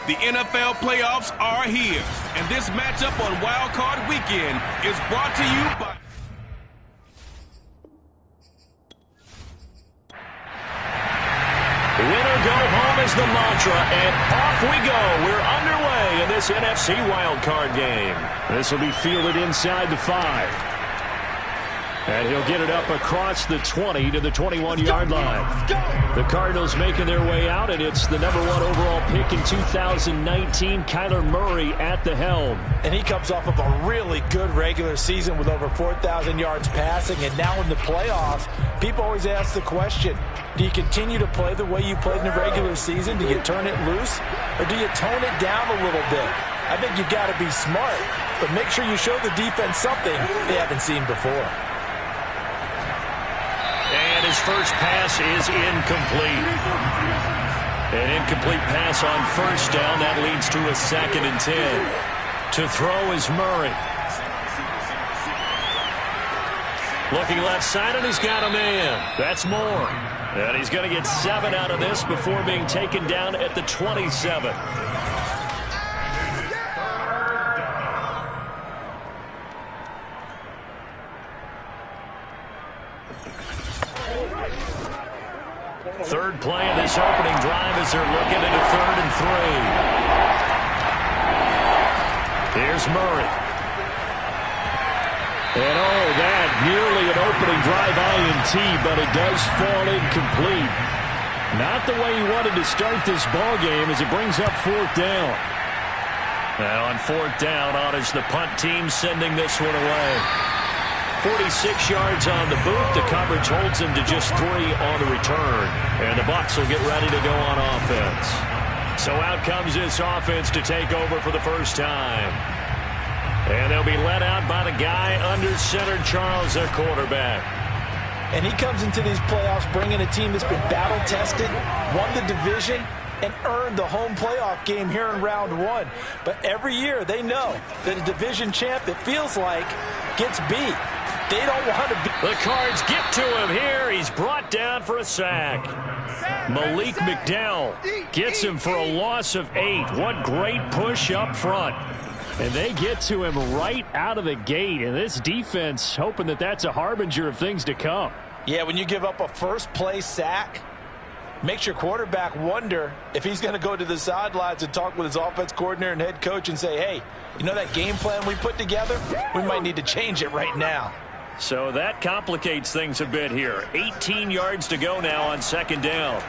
The NFL playoffs are here, and this matchup on Wild Card Weekend is brought to you by... Winner go home is the mantra, and off we go. We're underway in this NFC Wild Card game. This will be fielded inside the 5. And he'll get it up across the 20 to the 21-yard line. The Cardinals making their way out, and it's the number 1 overall pick in 2019, Kyler Murray at the helm. And he comes off of a really good regular season with over 4,000 yards passing, and now in the playoffs, people always ask the question, do you continue to play the way you played in the regular season? Do you turn it loose, or do you tone it down a little bit? I think you've got to be smart, but make sure you show the defense something they haven't seen before. And his first pass is incomplete. An incomplete pass on first down. That leads to a 2nd and 10. To throw is Murray. Looking left side, and he's got a man. That's Moore. And he's going to get 7 out of this before being taken down at the 27. Third play of this opening drive as they're looking at a 3rd and 3. Here's Murray. And that nearly an opening drive INT, but it does fall incomplete. Not the way he wanted to start this ball game as it brings up 4th down. Now on 4th down, on is the punt team sending this one away. 46 yards on the boot. The coverage holds him to just 3 on the return. And the Bucs will get ready to go on offense. So out comes this offense to take over for the first time. And they'll be led out by the guy under center, Charles, their quarterback. And he comes into these playoffs bringing a team that's been battle-tested, won the division, and earned the home playoff game here in round 1. But every year they know that a division champ that feels like gets beat. They don't want to be. The Cards get to him here. He's brought down for a sack. Malik McDowell gets him for a loss of 8. What great push up front. And they get to him right out of the gate. And this defense hoping that that's a harbinger of things to come. Yeah, when you give up a first-play sack, makes your quarterback wonder if he's going to go to the sidelines and talk with his offense coordinator and head coach and say, hey, you know that game plan we put together? We might need to change it right now. So that complicates things a bit here. 18 yards to go now on 2nd down.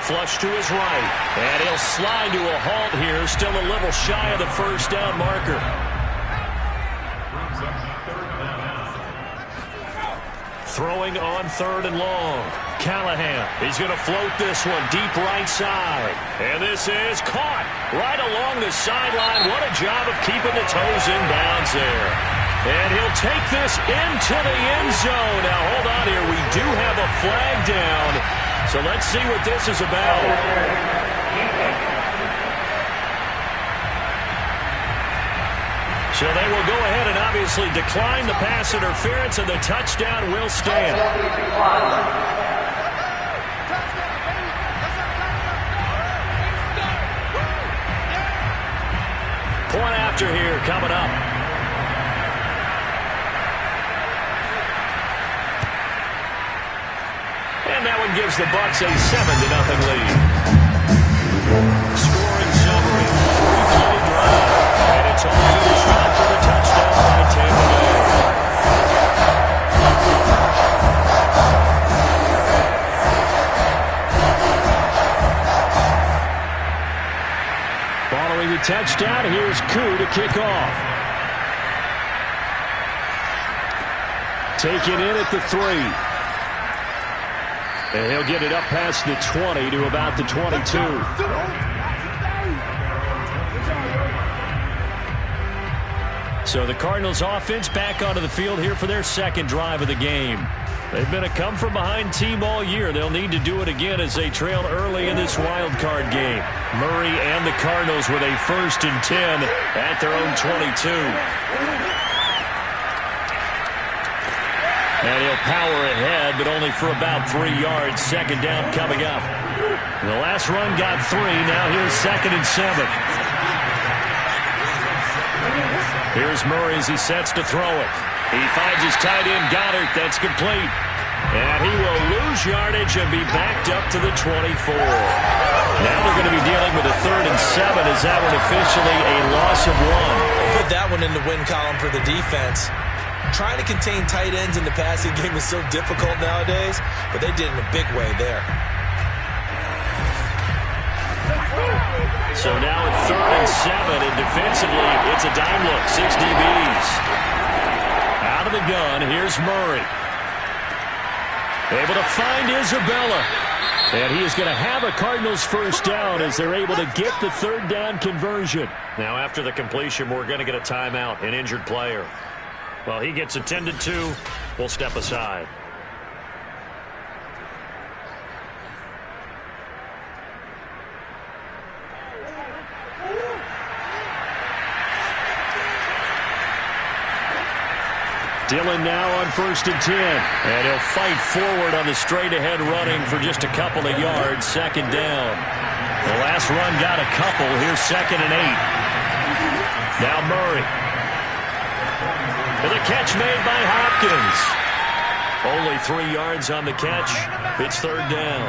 Flush to his right. And he'll slide to a halt here. Still a little shy of the first down marker. Throwing on 3rd and long. Callahan, he's going to float this one deep right side. And this is caught right along the sideline. What a job of keeping the toes in bounds there. And he'll take this into the end zone. Now, hold on here. We do have a flag down. So let's see what this is about. So they will go ahead and obviously decline the pass interference, and the touchdown will stand. Point after here coming up. And that one gives the Bucs a 7-0 lead. Scoring summary, 3-play drive, and it's all finished off for the touchdown by Tampa Bay. Following the touchdown, here's Koo to kick off. Taken in at the 3. And he'll get it up past the 20 to about the 22. So the Cardinals offense back onto the field here for their 2nd drive of the game. They've been a come-from-behind team all year. They'll need to do it again as they trail early in this wild card game. Murray and the Cardinals with a 1st and 10 at their own 22. And he'll power ahead, but only for about 3 yards. 2nd down coming up. The last run got 3. Now here's 2nd and 7. Here's Murray as he sets to throw it. He finds his tight end, Goddard. That's complete. And he will lose yardage and be backed up to the 24. Now they're going to be dealing with a 3rd and 7. Is that one officially a loss of 1? Put that one in the win column for the defense. Trying to contain tight ends in the passing game is so difficult nowadays, but they did it in a big way there. So now at 3rd and 7, and defensively, it's a dime look. 6 DBs. Out of the gun, here's Murray. Able to find Isabella. And he is going to have a Cardinals first down as they're able to get the 3rd down conversion. Now after the completion, we're going to get a timeout, an injured player. Well, he gets attended to. We'll step aside. Dillon now on 1st and 10. And he'll fight forward on the straight-ahead running for just a couple of yards. 2nd down. The last run got a couple. Here's 2nd and 8. Now Murray. And the catch made by Hopkins. Only 3 yards on the catch. It's 3rd down.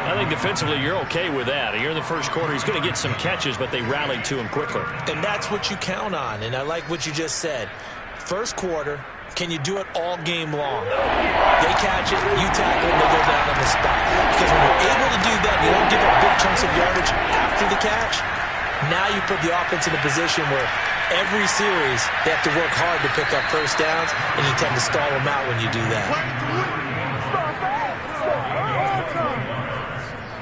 I think defensively you're okay with that. Here in the first quarter, he's going to get some catches, but they rallied to him quickly. And that's what you count on, and I like what you just said. First quarter, can you do it all game long? They catch it, you tackle, and they go down on the spot. Because when you're able to do that, you don't give up big chunks of yardage after the catch. Now you put the offense in a position where every series they have to work hard to pick up first downs, and you tend to stall them out when you do that.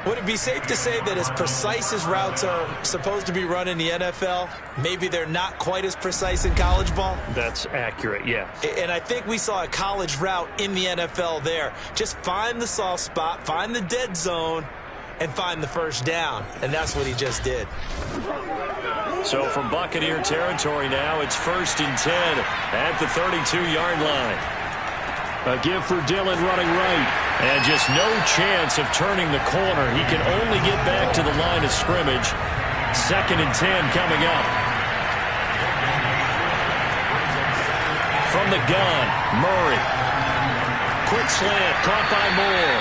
Would it be safe to say that as precise as routes are supposed to be run in the NFL, maybe they're not quite as precise in college ball? That's accurate, yeah. And I think we saw a college route in the NFL there. Just find the soft spot, find the dead zone, and find the first down. And that's what he just did. So from Buccaneer territory now, it's 1st and 10 at the 32-yard line. A give for Dillon running right. And just no chance of turning the corner. He can only get back to the line of scrimmage. 2nd and 10 coming up. From the gun, Murray. Quick slant, caught by Moore.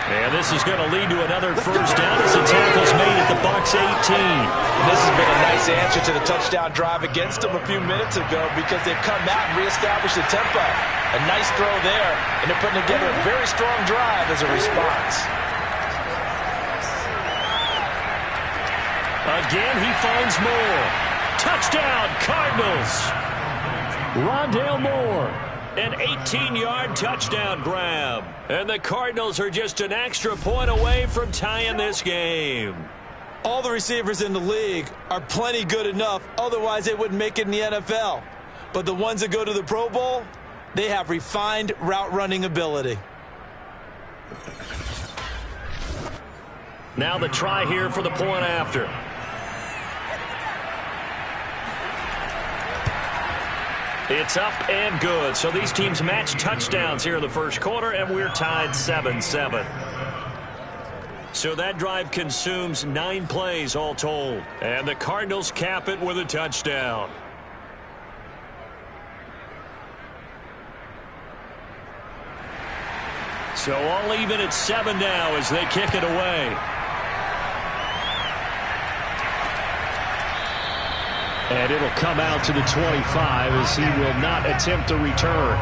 And this is going to lead to another first down as the tackle's made at the Bucs 18. And this has been a nice answer to the touchdown drive against them a few minutes ago because they've come out and reestablished the tempo. A nice throw there, and they're putting together a very strong drive as a response. Again, he finds Moore. Touchdown, Cardinals. Rondale Moore. An 18-yard touchdown grab. And the Cardinals are just an extra point away from tying this game. All the receivers in the league are plenty good enough, otherwise they wouldn't make it in the NFL. But the ones that go to the Pro Bowl, they have refined route running ability. Now the try here for the point after. It's up and good. So these teams match touchdowns here in the first quarter, and we're tied 7-7. So that drive consumes 9 plays all told. And the Cardinals cap it with a touchdown. So all even at 7 now as they kick it away. And it'll come out to the 25 as he will not attempt to return.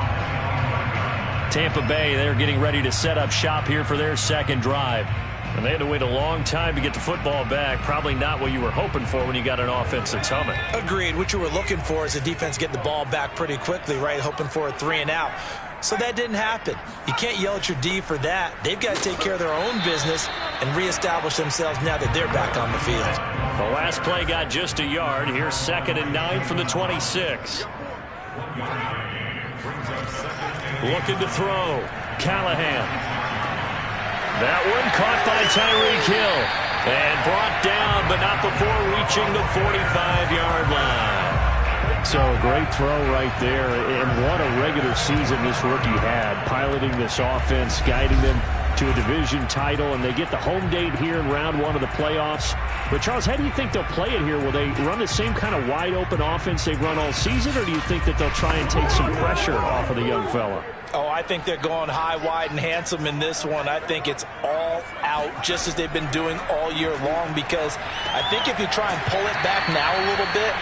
Tampa Bay, they're getting ready to set up shop here for their second drive. And they had to wait a long time to get the football back. Probably not what you were hoping for when you got an offense that's humming. Agreed. What you were looking for is the defense getting the ball back pretty quickly, right? Hoping for a 3 and out. So that didn't happen. You can't yell at your D for that. They've got to take care of their own business and reestablish themselves now that they're back on the field. The last play got just a yard. Here's 2nd and 9 from the 26. Looking to throw. Callahan. That one caught by Tyreek Hill. And brought down, but not before reaching the 45-yard line. So a great throw right there, and what a regular season this rookie had, piloting this offense, guiding them to a division title, and they get the home date here in round 1 of the playoffs. But, Charles, how do you think they'll play it here? Will they run the same kind of wide-open offense they've run all season, or do you think that they'll try and take some pressure off of the young fella? Oh, I think they're going high, wide, and handsome in this one. I think it's all out, just as they've been doing all year long, because I think if you try and pull it back now a little bit,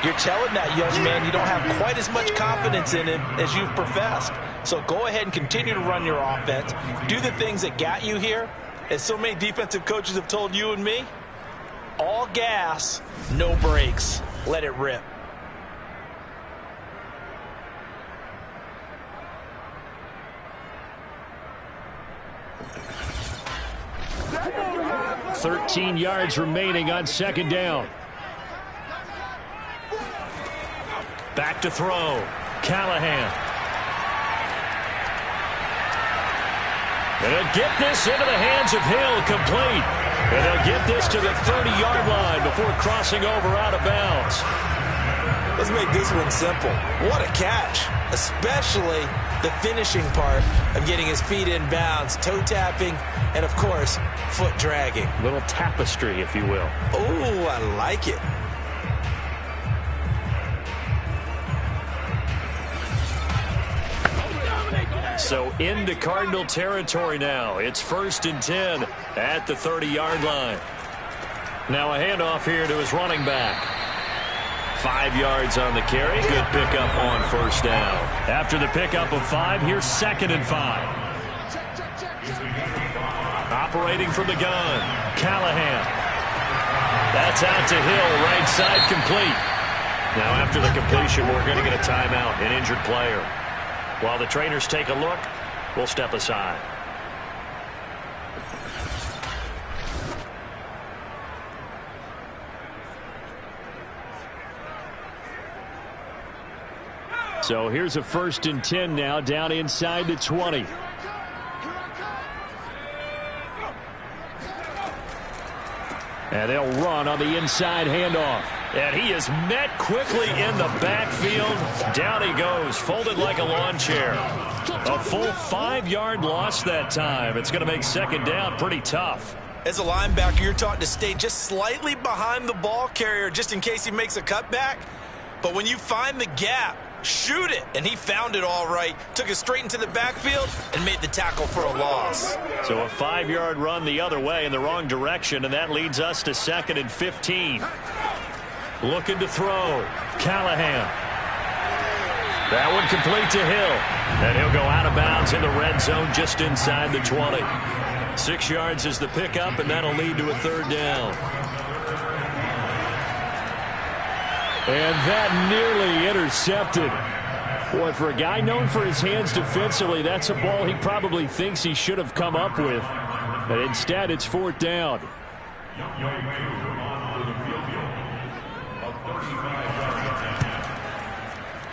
you're telling that young man you don't have quite as much confidence in him as you've professed. So go ahead and continue to run your offense. Do the things that got you here. As so many defensive coaches have told you and me, all gas, no brakes. Let it rip. $13 yards remaining on second down. Back to throw. Callahan. And they'll get this into the hands of Hill, complete. And they'll get this to the 30-yard line before crossing over out of bounds. Let's make this one simple. What a catch, especially the finishing part of getting his feet in bounds, toe tapping, and, of course, foot dragging. Little tapestry, if you will. Oh, I like it. So into Cardinal territory now. It's 1st and 10 at the 30-yard line. Now a handoff here to his running back. 5 yards on the carry. Good pickup on first down. After the pickup of 5, here's 2nd and 5. Operating from the gun. Callahan. That's out to Hill. Right side complete. Now after the completion, we're going to get a timeout. An injured player. While the trainers take a look, we'll step aside. So here's a 1st and 10 now, down inside the 20. And they'll run on the inside handoff. And he is met quickly in the backfield. Down he goes, folded like a lawn chair. A full 5-yard loss that time. It's going to make second down pretty tough. As a linebacker, you're taught to stay just slightly behind the ball carrier just in case he makes a cutback. But when you find the gap, shoot it. And he found it all right. Took it straight into the backfield and made the tackle for a loss. So a 5-yard run the other way in the wrong direction, and that leads us to 2nd and 15. Looking to throw. Callahan. That one complete to Hill. And he'll go out of bounds in the red zone just inside the 20. 6 yards is the pickup, and that'll lead to a 3rd down. And that nearly intercepted. Boy, for a guy known for his hands defensively, that's a ball he probably thinks he should have come up with. But instead, it's 4th down.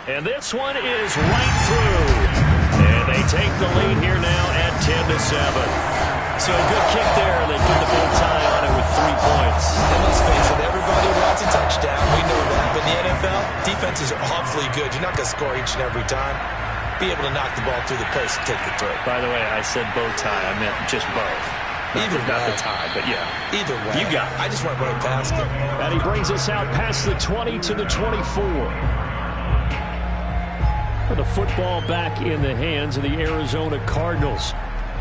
And this one is right through. And they take the lead here now at 10-7. So a good kick there. They put the bow tie on it with 3 points. And let's face it, everybody wants a touchdown. We know that. But in the NFL, defenses are awfully good. You're not going to score each and every time. Be able to knock the ball through the post and take the throw. By the way, I said bow tie. I meant just both. Either way. Not the tie, but yeah. Either way. You got it. I just went right past it. And he brings us out past the 20 to the 24. The football back in the hands of the Arizona Cardinals.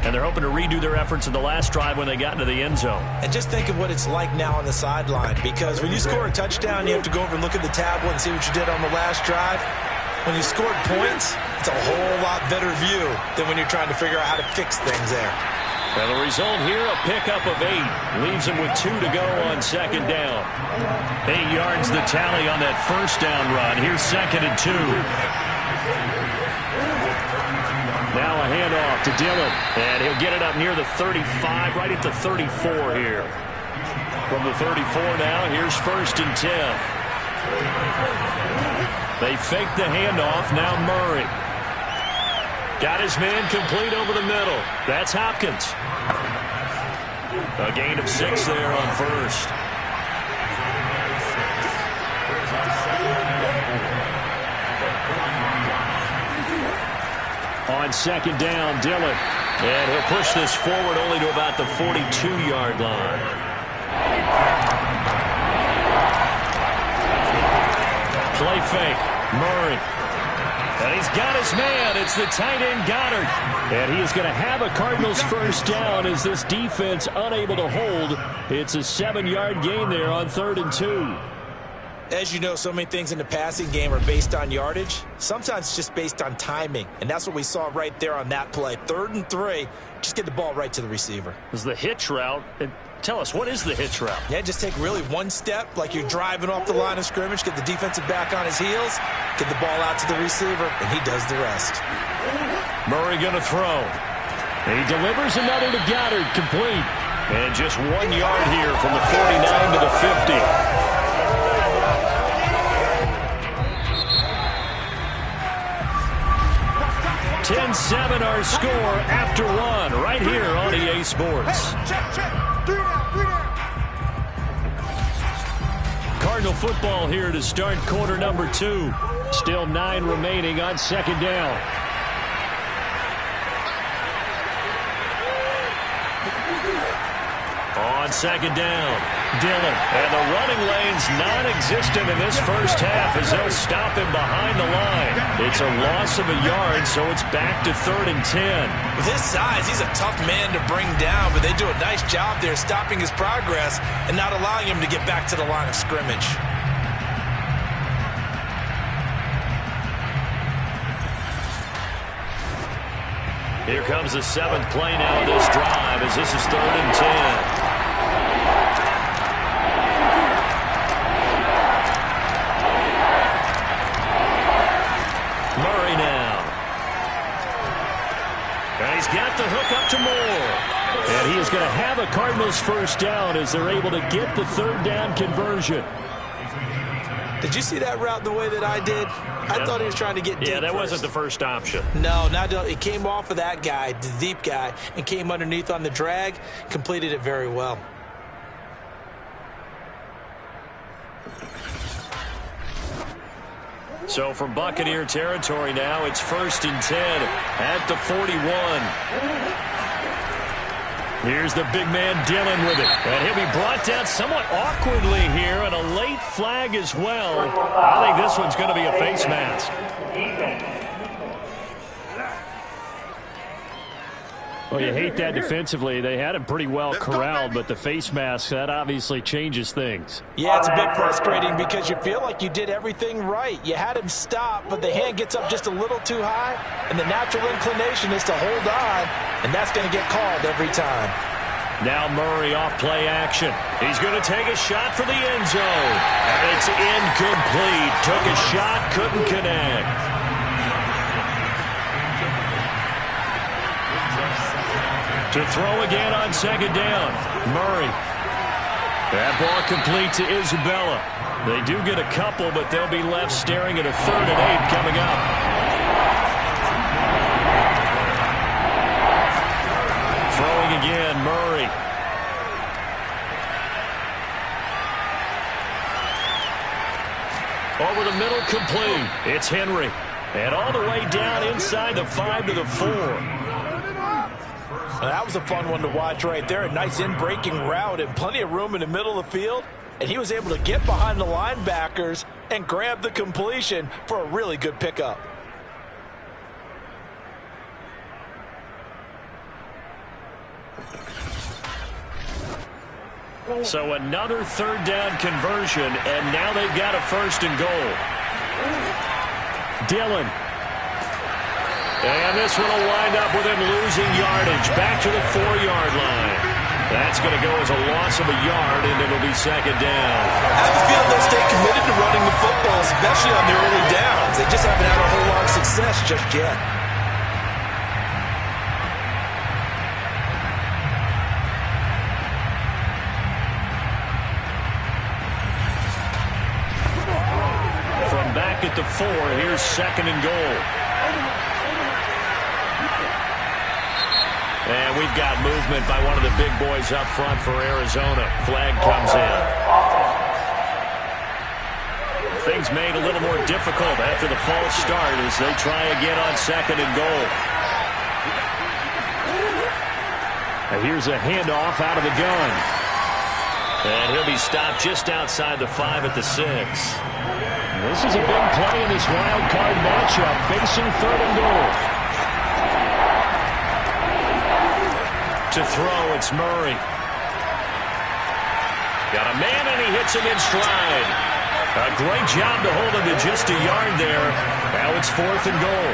And they're hoping to redo their efforts in the last drive when they got into the end zone. And just think of what it's like now on the sideline. Because when you score a touchdown, you have to go over and look at the tablet and see what you did on the last drive. When you scored points, it's a whole lot better view than when you're trying to figure out how to fix things there. And the result here, a pickup of 8. Leaves them with 2 to go on second down. 8 yards the tally on that first down run. Here's 2nd and 2. Now a handoff to Dillon. And he'll get it up near the 35, right at the 34 here. From the 34 now, here's 1st and 10. They fake the handoff, now Murray. Got his man complete over the middle. That's Hopkins. A gain of 6 there on first. On second down, Dillon. And he'll push this forward only to about the 42-yard line. Play fake. Murray. And he's got his man. It's the tight end Goddard. And he is going to have a Cardinals first down as this defense unable to hold. It's a 7-yard gain there on 3rd and 2. As you know, so many things in the passing game are based on yardage. Sometimes it's just based on timing. And that's what we saw right there on that play. 3rd and 3. Just get the ball right to the receiver. This is the hitch route. And tell us, what is the hitch route? Yeah, just take really one step like you're driving off the line of scrimmage, get the defensive back on his heels, get the ball out to the receiver, and he does the rest. Murray going to throw. He delivers another to Goddard, complete. And just 1 yard here from the 49 to the 50. 10-7 our score after 1 right here on EA Sports. Cardinal football here to start quarter number 2. Still 9 remaining on 2nd down. On 2nd down, Dillon. And the running lane's non-existent in this first half as they'll stop him behind the line. It's a loss of a yard, so it's back to 3rd and 10. With his size, he's a tough man to bring down, but they do a nice job there stopping his progress and not allowing him to get back to the line of scrimmage. Here comes the 7th play now of this drive as this is 3rd and 10. Murray now. And he's got the hook up to Moore. And he is going to have a Cardinals first down as they're able to get the 3rd down conversion. Did you see that route the way that I did? I thought he was trying to get deep. Yeah, that first. wasn't the first option. No, it came off of that guy, the deep guy, and came underneath on the drag, completed it very well. So from Buccaneer territory now, it's 1st and 10 at the 41. Here's the big man Dillon with it. And he'll be brought down somewhat awkwardly here, and a late flag as well. I think this one's going to be a face mask. Well, you hate that defensively. They had him pretty well corralled, but the face mask, that obviously changes things. Yeah, it's a bit frustrating because you feel like you did everything right. You had him stop, but the hand gets up just a little too high, and the natural inclination is to hold on, and that's going to get called every time. Now Murray off play action. He's going to take a shot for the end zone, and it's incomplete. Took a shot, couldn't connect. To throw again on 2nd down. Murray. That ball complete to Isabella. They do get a couple, but they'll be left staring at a 3rd and 8 coming up. Throwing again, Murray. Over the middle, complete. It's Henry. And all the way down inside the 5 to the 4. That was a fun one to watch right there. A nice in-breaking route and plenty of room in the middle of the field. And he was able to get behind the linebackers and grab the completion for a really good pickup. So another 3rd down conversion, and now they've got a 1st and goal. Dillon. And this one will wind up with him losing yardage back to the 4-yard line. That's going to go as a loss of a yard, and it'll be 2nd down. I have a feeling they'll stay committed to running the football, especially on the early downs. They just haven't had a whole lot of success just yet. From back at the 4, here's 2nd and goal. And we've got movement by one of the big boys up front for Arizona. Flag comes in. Things made a little more difficult after the false start as they try again on 2nd and goal. And here's a handoff out of the gun. And he'll be stopped just outside the 5 at the 6. This is a big play in this wild card matchup, facing 3rd and goal. To throw, it's Murray. Got a man, and he hits him in stride. A great job to hold him to just a yard there. Now it's 4th and goal.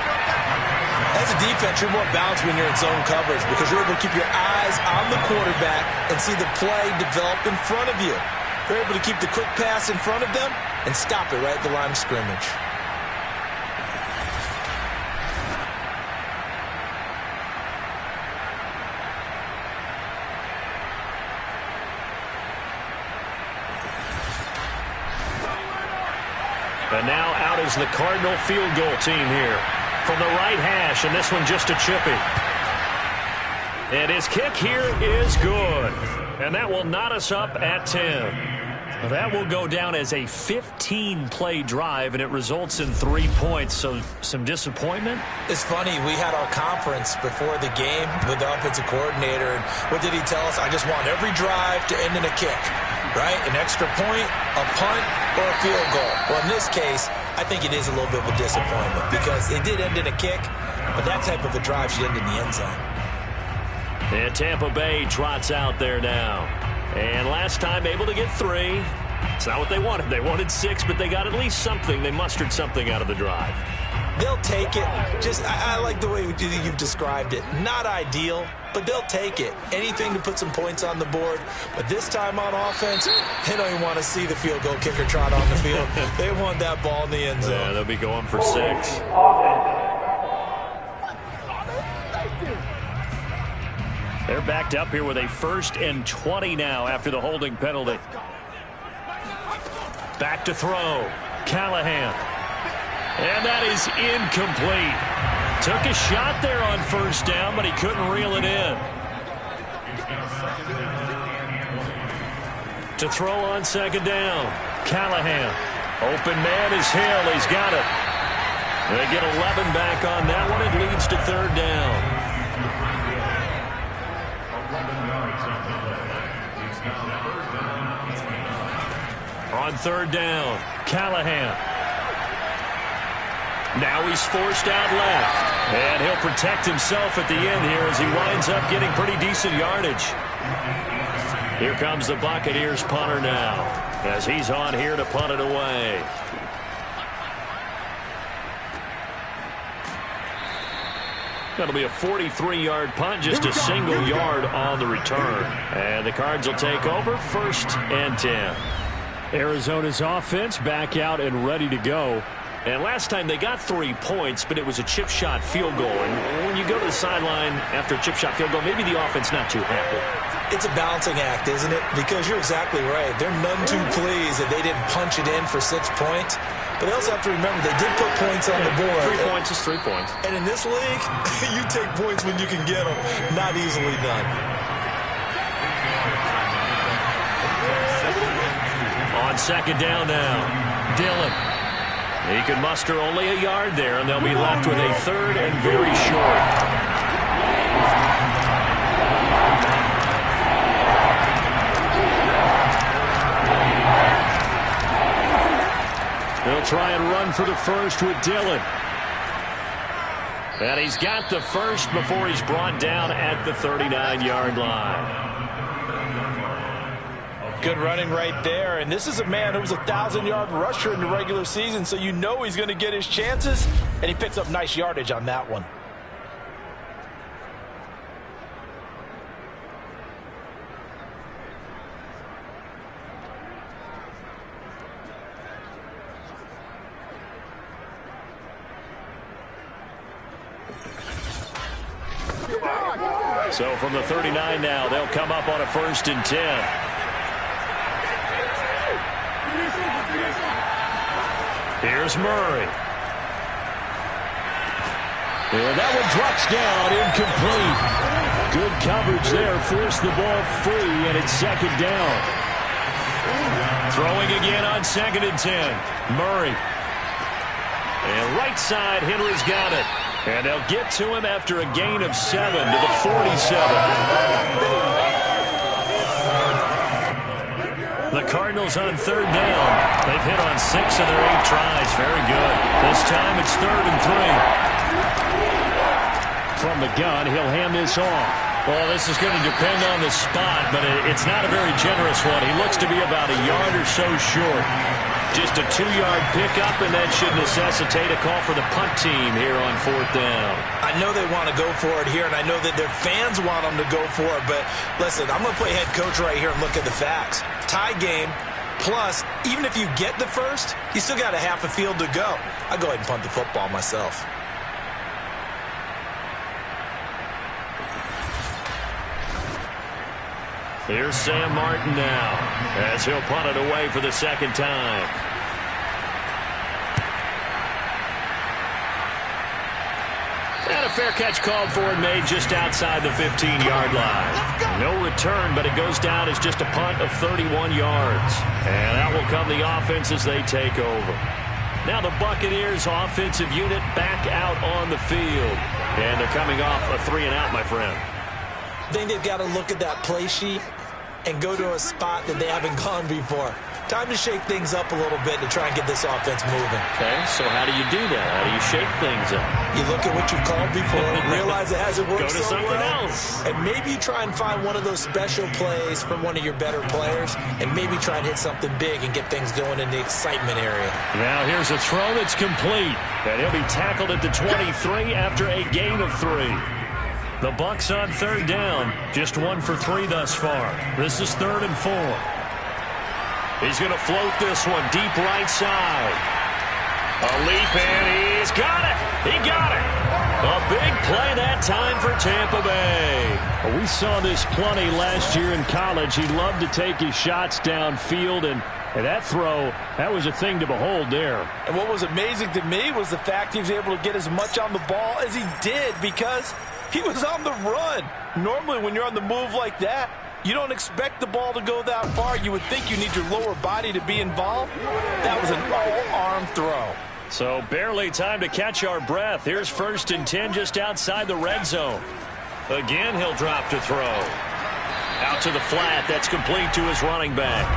As a defense, you're more balanced when you're in zone coverage because you're able to keep your eyes on the quarterback and see the play develop in front of you. You're able to keep the quick pass in front of them and stop it right at the line of scrimmage. And now out is the Cardinal field goal team here. From the right hash, and this one just a chippy. And his kick here is good. And that will knot us up at 10. That will go down as a 15-play drive, and it results in 3 points. So some disappointment? It's funny. We had our conference before the game with the offensive coordinator. And what did he tell us? I just want every drive to end in a kick, right? An extra point, a punt, or a field goal. Well, in this case, I think it is a little bit of a disappointment because it did end in a kick, but that type of a drive should end in the end zone. And Tampa Bay trots out there now. And last time able to get 3. It's not what they wanted. They wanted 6, but they got at least something. They mustered something out of the drive. They'll take it. I like the way you've described it. Not ideal, but they'll take it. Anything to put some points on the board. But this time on offense, they don't even want to see the field goal kicker trot on the field. They want that ball in the end zone. Yeah, they'll be going for 6. They're backed up here with a 1st and 20 now after the holding penalty. Back to throw. Callahan. And that is incomplete. Took a shot there on 1st down, but he couldn't reel it in. To throw on 2nd down. Callahan. Open man is Hill. He's got it. They get 11 back on that one. It leads to 3rd down. On 3rd down, Callahan. Now he's forced out left. And he'll protect himself at the end here as he winds up getting pretty decent yardage. Here comes the Buccaneers punter now as he's on here to punt it away. That'll be a 43-yard punt, just a single yard on the return. And the Cards will take over 1st and 10. Arizona's offense back out and ready to go. And last time they got 3 points, but it was a chip shot field goal. And when you go to the sideline after a chip shot field goal, maybe the offense not too happy. It's a balancing act, isn't it? Because you're exactly right. They're none too pleased that they didn't punch it in for 6 points. But they also have to remember they did put points on the board. 3 points is 3 points. And in this league, you take points when you can get them. Not easily done. On 2nd down now, Dillon. He can muster only a yard there, and they'll be left with a 3rd and very short. They'll try and run for the 1st with Dillon. And he's got the 1st before he's brought down at the 39-yard line. Good running right there. And this is a man who was a 1,000-yard rusher in the regular season, so you know he's going to get his chances, and he picks up nice yardage on that one. So from the 39 now, they'll come up on a 1st and 10. Here's Murray. And that one drops down, incomplete. Good coverage there, forced the ball free, and it's 2nd down. Throwing again on 2nd and 10. Murray. And right side, Henry's got it. And they'll get to him after a gain of 7 to the 47. The Cardinals on third down. They've hit on 6 of their 8 tries. Very good. This time it's 3rd and 3. From the gun, he'll hand this off. Well, this is going to depend on the spot, but it's not a very generous one. He looks to be about a yard or so short. Just a 2-yard pickup, and that should necessitate a call for the punt team here on 4th down. I know they want to go for it here, and I know that their fans want them to go for it, but listen, I'm going to play head coach right here and look at the facts. Tie game, plus, even if you get the first, you still got a half a field to go. I'll go ahead and punt the football myself. Here's Sam Martin now, as he'll punt it away for the second time. And a fair catch called for and made just outside the 15-yard line. No return, but it goes down as just a punt of 31 yards. And that will come the offense as they take over. Now the Buccaneers offensive unit back out on the field. And they're coming off a 3-and-out, my friend. I think they've got to look at that play sheet and go to a spot that they haven't gone before. Time to shake things up a little bit to try and get this offense moving. Okay, so how do you do that? How do you shake things up? You look at what you called before, realize it hasn't worked so well. Go to something else. And maybe you try and find one of those special plays from one of your better players, and maybe try and hit something big and get things going in the excitement area. Now here's a throw that's complete. And he'll be tackled at the 23 after a gain of 3. The Bucs on third down. Just 1 for 3 thus far. This is 3rd and 4. He's going to float this one deep right side. A leap, and he's got it. He got it. A big play that time for Tampa Bay. Well, we saw this plenty last year in college. He loved to take his shots downfield, and that throw, that was a thing to behold there. And what was amazing to me was the fact he was able to get as much on the ball as he did because he was on the run. Normally when you're on the move like that, you don't expect the ball to go that far. You would think you need your lower body to be involved. That was an all-arm throw. So barely time to catch our breath. Here's 1st and 10 just outside the red zone. Again, he'll drop to throw. Out to the flat. That's complete to his running back.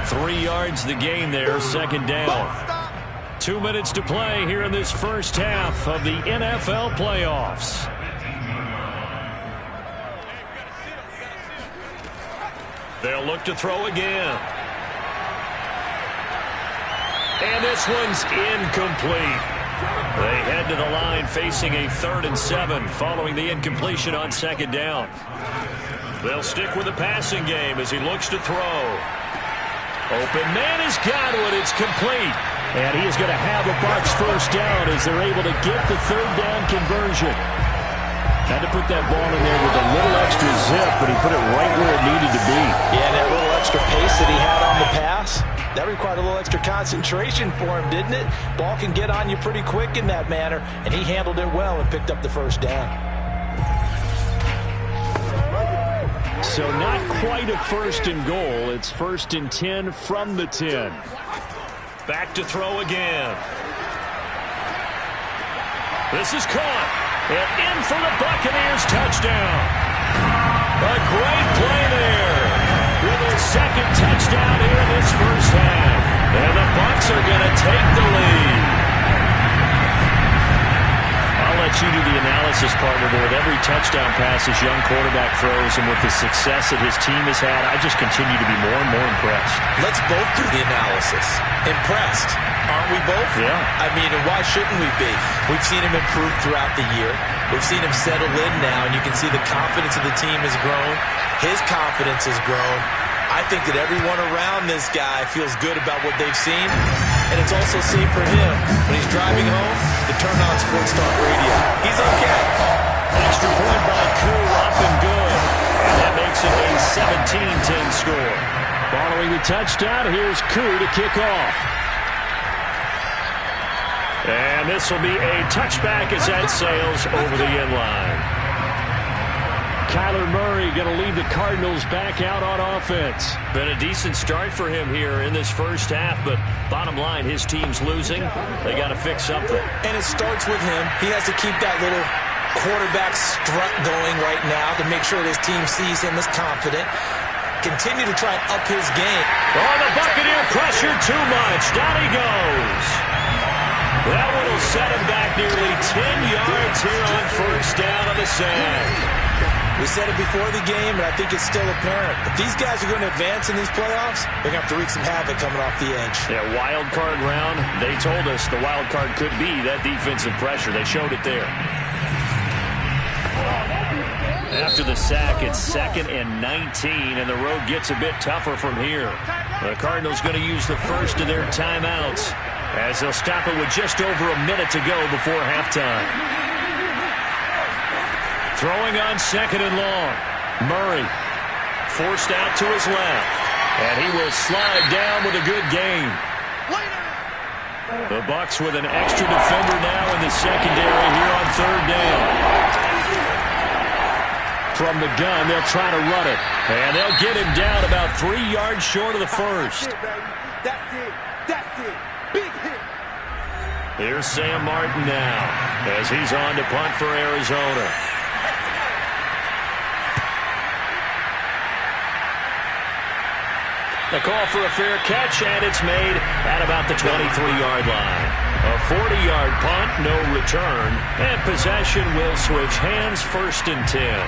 3 yards the gain there, 2nd down. 2 minutes to play here in this first half of the NFL playoffs. They'll look to throw again. And this one's incomplete. They head to the line facing a 3rd and 7 following the incompletion on 2nd down. They'll stick with the passing game as he looks to throw. Open man has got it. It's complete. And he is going to have a Bucs first down as they're able to get the 3rd down conversion. Had to put that ball in there with a little extra zip, but he put it right where it needed to be. Yeah, that little extra pace that he had on the pass, that required a little extra concentration for him, didn't it? Ball can get on you pretty quick in that manner, and he handled it well and picked up the first down. So not quite a 1st and goal. It's 1st and 10 from the 10. Back to throw again. This is caught. And in for the Buccaneers touchdown. A great play there. With their 2nd touchdown here in this first half. And the Bucs are going to take the lead. I'll let you do the analysis, partner, but with every touchdown pass his young quarterback throws and with the success that his team has had, I just continue to be more and more impressed. Let's both do the analysis. Impressed. Aren't we both? Yeah. I mean, and why shouldn't we be? We've seen him improve throughout the year. We've seen him settle in now, and you can see the confidence of the team has grown. His confidence has grown. I think that everyone around this guy feels good about what they've seen, and it's also safe for him when he's driving home to turn on Sports Talk Radio. He's okay. Extra point by Koo, up and good. And that makes it a 17-10 score. Following the touchdown, here's Koo to kick off. And this will be a touchback as that sails over the end line. Kyler Murray going to lead the Cardinals back out on offense. Been a decent start for him here in this first half, but bottom line, his team's losing. They got to fix something. And it starts with him. He has to keep that little quarterback strut going right now to make sure his team sees him as confident. Continue to try and up his game. Oh, the Buccaneer pressure too much. Down he goes. That one will set him back nearly 10 yards here on first down on the sack. We said it before the game, and I think it's still apparent. If these guys are going to advance in these playoffs, they're going to have to wreak some havoc coming off the edge. Yeah, wild card round. They told us the wild card could be that defensive pressure. They showed it there. After the sack, it's 2nd and 19, and the road gets a bit tougher from here. The Cardinals going to use the first of their timeouts as they'll stop it with just over a minute to go before halftime. Throwing on 2nd and long. Murray forced out to his left, and he will slide down with a good gain. The Bucs with an extra defender now in the secondary here on 3rd down. From the gun, they'll try to run it. And they'll get him down about 3 yards short of the first. That's it. That's it. Big hit. Here's Sam Martin now as he's on to punt for Arizona. The call for a fair catch, and it's made at about the 23-yard line. A 40-yard punt, no return, and possession will switch hands, 1st and 10.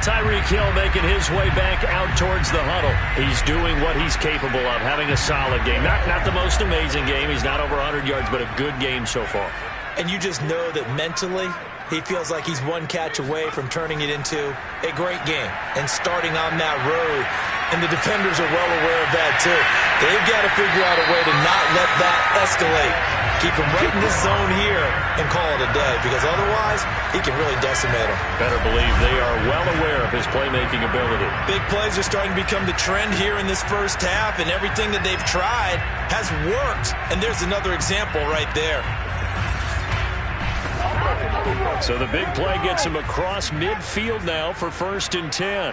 Tyreek Hill making his way back out towards the huddle. He's doing what he's capable of, having a solid game. Not the most amazing game. He's not over 100 yards, but a good game so far. And you just know that mentally, he feels like he's one catch away from turning it into a great game and starting on that road. And the defenders are well aware of that, too. They've got to figure out a way to not let that escalate. Keep him right in this zone here and call it a day, because otherwise he can really decimate him. Better believe they are well aware of his playmaking ability. Big plays are starting to become the trend here in this first half, and everything that they've tried has worked. And there's another example right there. So the big play gets him across midfield now for 1st and 10.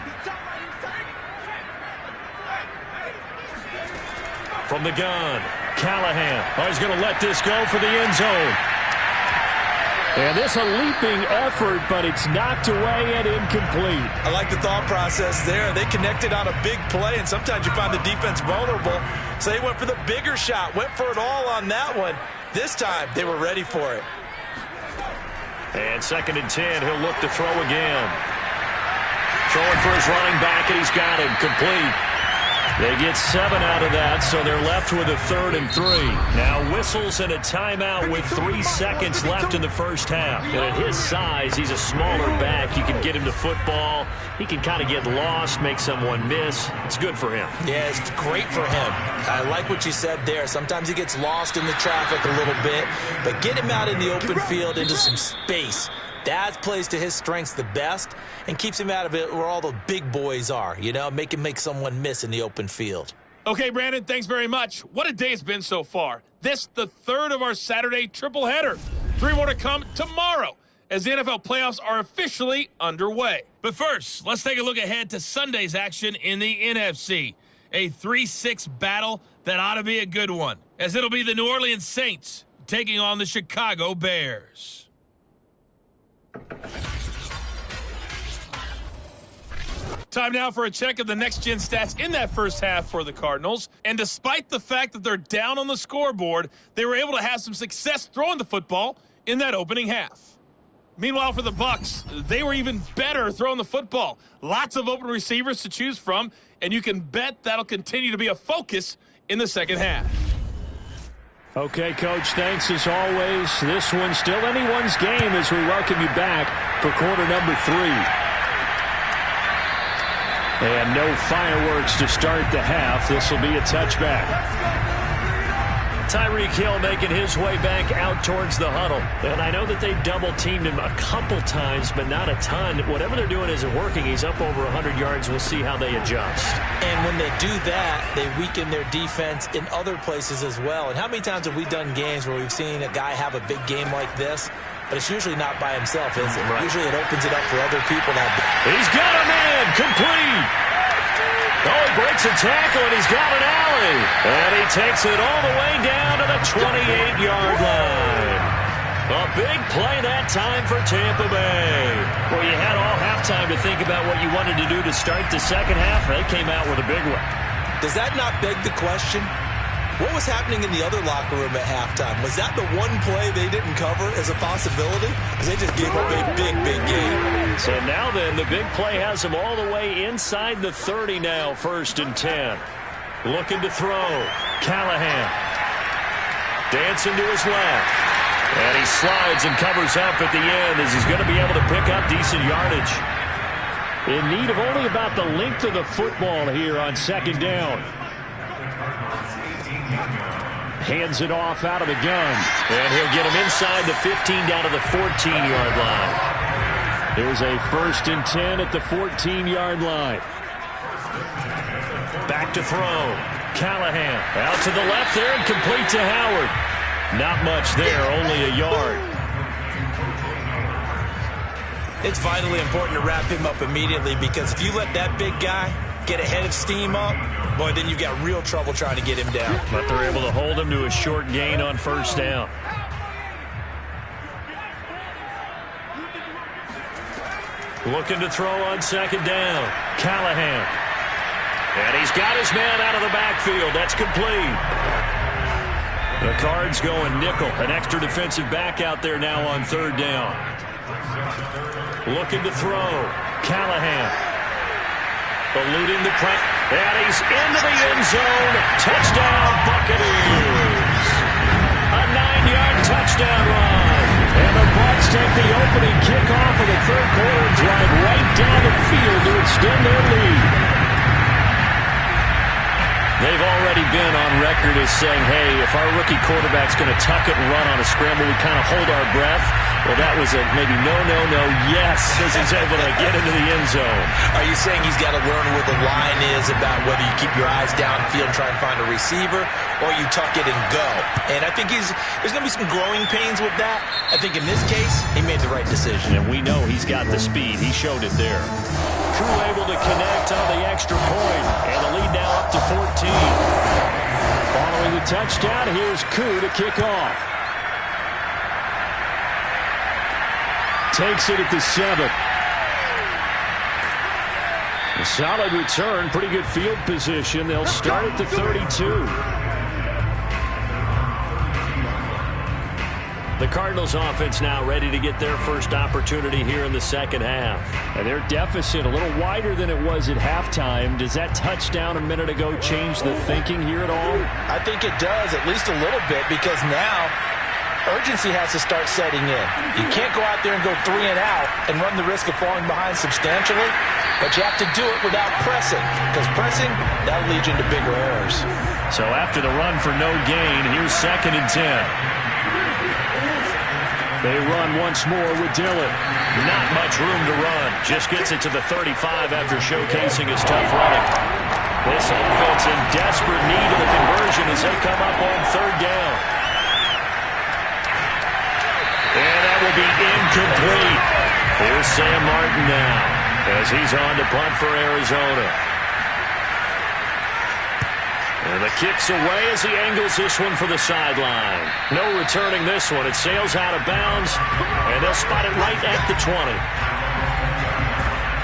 From the gun, Callahan. Oh, he's going to let this go for the end zone. And this a leaping effort, but it's knocked away and incomplete. I like the thought process there. They connected on a big play, and sometimes you find the defense vulnerable. So they went for the bigger shot, went for it all on that one. This time, they were ready for it. And 2nd and 10, he'll look to throw again. Throwing for his running back, and he's got him complete. They get 7 out of that, so they're left with a 3rd and 3. Now whistles and a timeout with 3 seconds left in the first half. And at his size, he's a smaller back. You can get him to football. He can kind of get lost, make someone miss. It's good for him. Yeah, it's great for him. I like what you said there. Sometimes he gets lost in the traffic a little bit, but get him out in the open field into some space. That plays to his strengths the best and keeps him out of it where all the big boys are, you know, make someone miss in the open field. Okay, Brandon, thanks very much. What a day it's been so far. This, the 3rd of our Saturday triple header. 3 more to come tomorrow as the NFL playoffs are officially underway. But first, let's take a look ahead to Sunday's action in the NFC. A 3-6 battle that ought to be a good one, as it'll be the New Orleans Saints taking on the Chicago Bears. Time now for a check of the next-gen stats in that first half for the Cardinals. And despite the fact that they're down on the scoreboard, they were able to have some success throwing the football in that opening half. Meanwhile, for the Bucs, they were even better throwing the football. Lots of open receivers to choose from, and you can bet that'll continue to be a focus in the second half. Okay, Coach, thanks as always. This one's still anyone's game as we welcome you back for quarter number 3. And no fireworks to start the half. This will be a touchback. Tyreek Hill making his way back out towards the huddle. And I know that they double-teamed him a couple times, but not a ton. Whatever they're doing isn't working. He's up over 100 yards. We'll see how they adjust. And when they do that, they weaken their defense in other places as well. And how many times have we done games where we've seen a guy have a big game like this? but it's usually not by himself, is it? Right. Usually it opens it up for other people. He's got a man, complete. Oh, he breaks a tackle, and he's got an alley. And he takes it all the way down to the 28-yard line. A big play that time for Tampa Bay. Well, you had all halftime to think about what you wanted to do to start the second half. They came out with a big one. Does that not beg the question? What was happening in the other locker room at halftime? Was that the one play they didn't cover as a possibility? Because they just gave up a big, big game. So now then, the big play has them all the way inside the 30 now, 1st and 10. Looking to throw. Callahan. Dancing to his left. And he slides and covers up at the end as he's going to be able to pick up decent yardage. In need of only about the length of the football here on 2nd down. Hands it off out of the gun. And he'll get him inside the 15 down to the 14-yard line. There's a 1st and 10 at the 14-yard line. Back to throw. Callahan out to the left there and complete to Howard. Not much there, only a yard. It's vitally important to wrap him up immediately, because if you let that big guy get ahead of steam up, boy, then you've got real trouble trying to get him down. But they're able to hold him to a short gain on 1st down. Looking to throw on 2nd down. Callahan. And he's got his man out of the backfield. That's complete. The Cards going nickel. An extra defensive back out there now on 3rd down. Looking to throw. Callahan. Eluding the press. And he's into the end zone. Touchdown, Buccaneers. A 9-yard touchdown run. And the Bucs take the opening kickoff of the 3rd quarter and drive right down the field to extend their lead. They've already been on record as saying, hey, if our rookie quarterback's going to tuck it and run on a scramble, we kind of hold our breath. Well, that was a maybe no, yes, as he's able to get into the end zone. Are you saying he's got to learn where the line is about whether you keep your eyes downfield and try and find a receiver, or you tuck it and go? And I think there's going to be some growing pains with that. I think in this case, he made the right decision. And we know he's got the speed. He showed it there. Crew able to connect on the extra point, and the lead now up to 14. Following the touchdown, here's Koo to kick off. Takes it at the 7. A solid return, pretty good field position. They'll start at the 32. The Cardinals offense now ready to get their first opportunity here in the second half. And their deficit a little wider than it was at halftime. Does that touchdown a minute ago change the thinking here at all? I think it does, at least a little bit, because now urgency has to start setting in. You can't go out there and go 3 and out and run the risk of falling behind substantially, but you have to do it without pressing, because pressing, that'll lead you into bigger errors. So after the run for no gain, here's 2nd and 10. They run once more with Dillon. Not much room to run. Just gets it to the 35 after showcasing his tough running. This offense in desperate need of a conversion as they come up on 3rd down. And that will be incomplete. Here's Sam Martin now as he's on to punt for Arizona. And the kick's away as he angles this one for the sideline. No returning this one. It sails out of bounds, and they'll spot it right at the 20.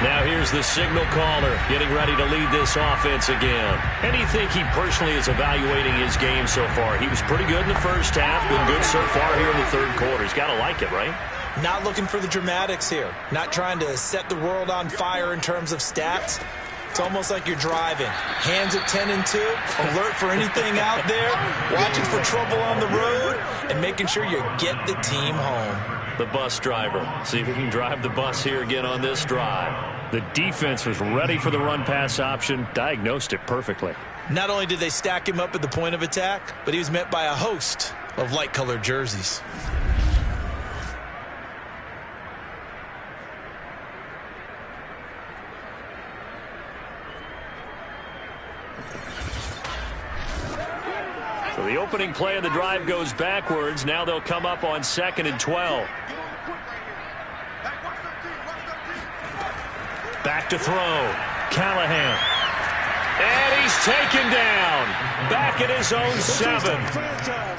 Now here's the signal caller getting ready to lead this offense again. And do you think he personally is evaluating his game so far? He was pretty good in the first half, been good so far here in the 3rd quarter. He's got to like it, right? Not looking for the dramatics here. Not trying to set the world on fire in terms of stats. It's almost like you're driving. Hands at 10 and 2, alert for anything out there, watching for trouble on the road, and making sure you get the team home. The bus driver. See if he can drive the bus here again on this drive. The defense was ready for the run-pass option, diagnosed it perfectly. Not only did they stack him up at the point of attack, but he was met by a host of light-colored jerseys. So the opening play of the drive goes backwards. Now they'll come up on 2nd and 12. Back to throw. Callahan. And he's taken down. Back at his own 7.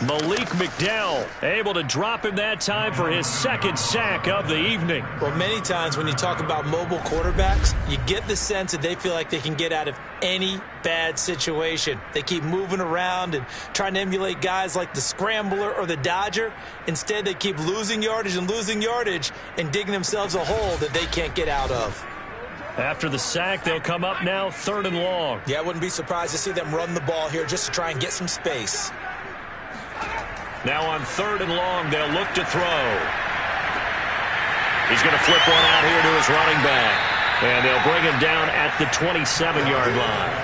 Malik McDowell able to drop him that time for his second sack of the evening. Well, many times when you talk about mobile quarterbacks, you get the sense that they feel like they can get out of any bad situation. They keep moving around and trying to emulate guys like the Scrambler or the Dodger. Instead, they keep losing yardage and digging themselves a hole that they can't get out of. After the sack, they'll come up now 3rd and long. Yeah, I wouldn't be surprised to see them run the ball here just to try and get some space. Now on 3rd and long, they'll look to throw. He's going to flip one out here to his running back. And they'll bring him down at the 27-yard line.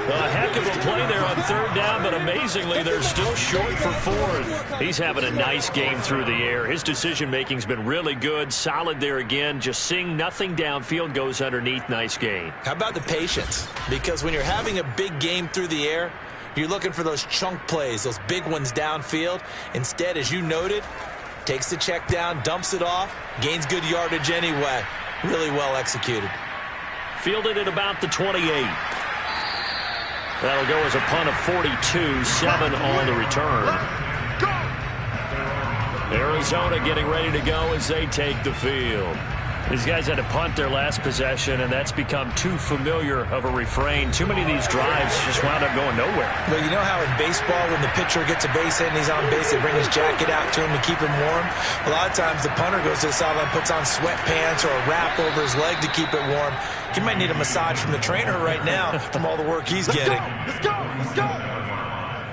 A heck of a play there on 3rd down, but amazingly, they're still short for 4th. He's having a nice game through the air. His decision-making's been really good, solid there again. Just seeing nothing downfield goes underneath. Nice game. How about the patience? Because when you're having a big game through the air, you're looking for those chunk plays, those big ones downfield. Instead, as you noted, takes the check down, dumps it off, gains good yardage anyway. Really well executed. Fielded at about the 28. That'll go as a punt of 42, 7 on the return. Arizona getting ready to go as they take the field. These guys had to punt their last possession, and that's become too familiar of a refrain. Too many of these drives just wound up going nowhere. Well, you know how in baseball, when the pitcher gets a base hit and he's on base, they bring his jacket out to him to keep him warm? A lot of times the punter goes to the sideline, puts on sweatpants or a wrap over his leg to keep it warm. He might need a massage from the trainer right now from all the work he's getting. Let's go! Let's go!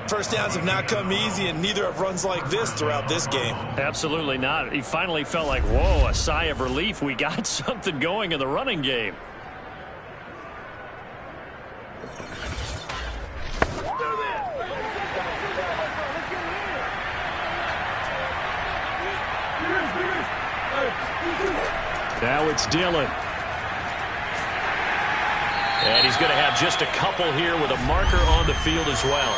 First downs have not come easy, and neither have runs like this throughout this game. Absolutely not. He finally felt like, whoa, a sigh of relief. We got something going in the running game. Now it's Dillon. And he's going to have just a couple here with a marker on the field as well.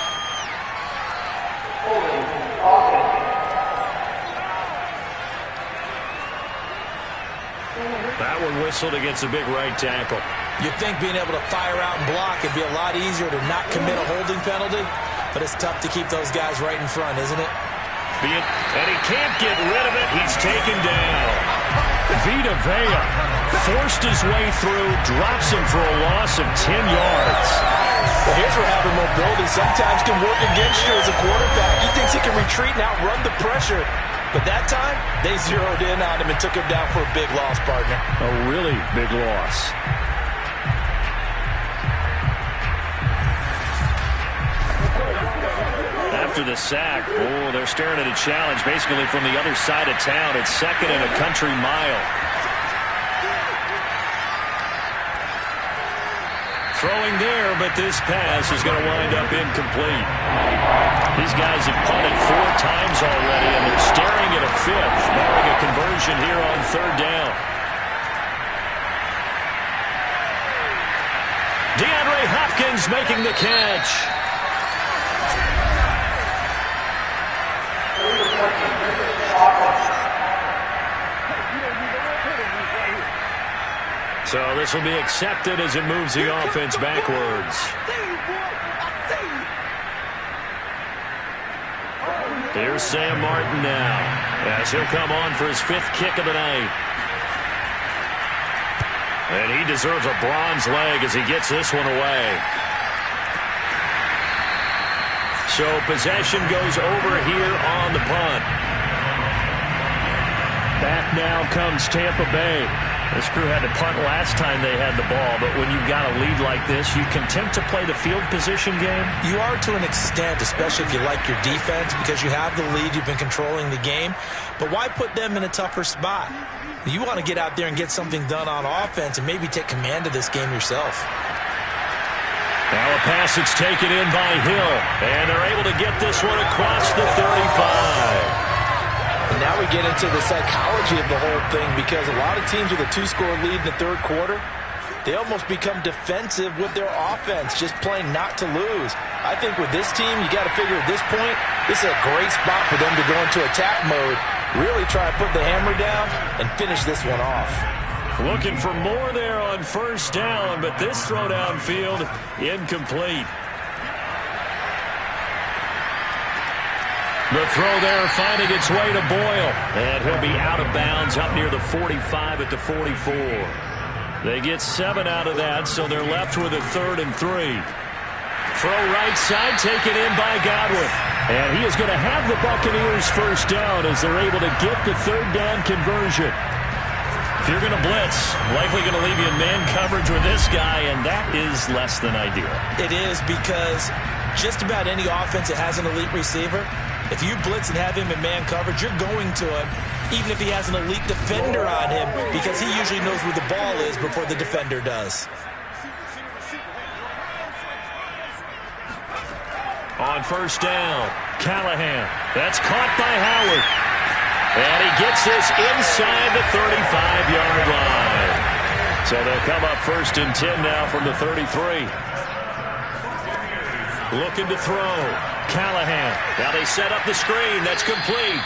That one whistled against a big right tackle. You'd think being able to fire out and block would be a lot easier to not commit a holding penalty, but it's tough to keep those guys right in front, isn't it? And he can't get rid of it. He's taken down. Vita Vea forced his way through, drops him for a loss of 10 yards. Well, here's where having mobility sometimes can work against you as a quarterback. He thinks he can retreat and outrun the pressure. But that time, they zeroed in on him and took him down for a big loss, partner. A really big loss. After the sack, they're staring at a challenge basically from the other side of town. It's 2nd and a country mile. Throwing there, but this pass is going to wind up incomplete. These guys have punted 4 times already, and they're staring at a 5th, barring a conversion here on 3rd down. DeAndre Hopkins making the catch. So this will be accepted as it moves the offense backwards. Here's Sam Martin now, as he'll come on for his 5th kick of the night. And he deserves a bronze leg as he gets this one away. So possession goes over here on the punt. Back now comes Tampa Bay. This crew had to punt last time they had the ball, but when you've got a lead like this, you content to play the field position game? You are to an extent, especially if you like your defense, because you have the lead, you've been controlling the game. But why put them in a tougher spot? You want to get out there and get something done on offense and maybe take command of this game yourself. Now a pass that's taken in by Hill, and they're able to get this one across the 35. And now we get into the psychology of the whole thing, because a lot of teams with a 2-score lead in the 3rd quarter, they almost become defensive with their offense, just playing not to lose. I think with this team, you got to figure at this point, this is a great spot for them to go into attack mode really try to put the hammer down and finish this one off. Looking for more there on first down, but this throw downfield incomplete. The throw there finding its way to Boyle. And he'll be out of bounds up near the 45 at the 44. They get 7 out of that, so they're left with a 3rd and 3. Throw right side, taken in by Godwin. And he is going to have the Buccaneers first down as they're able to get the 3rd down conversion. If you're going to blitz, likely going to leave you in man coverage with this guy, and that is less than ideal. It is, because just about any offense that has an elite receiver, if you blitz and have him in man coverage, you're going to him, even if he has an elite defender on him, because he usually knows where the ball is before the defender does. On first down, Callahan. That's caught by Howard. And he gets this inside the 35-yard line. So they'll come up 1st and 10 now from the 33. Looking to throw. Callahan. Now they set up the screen. That's complete.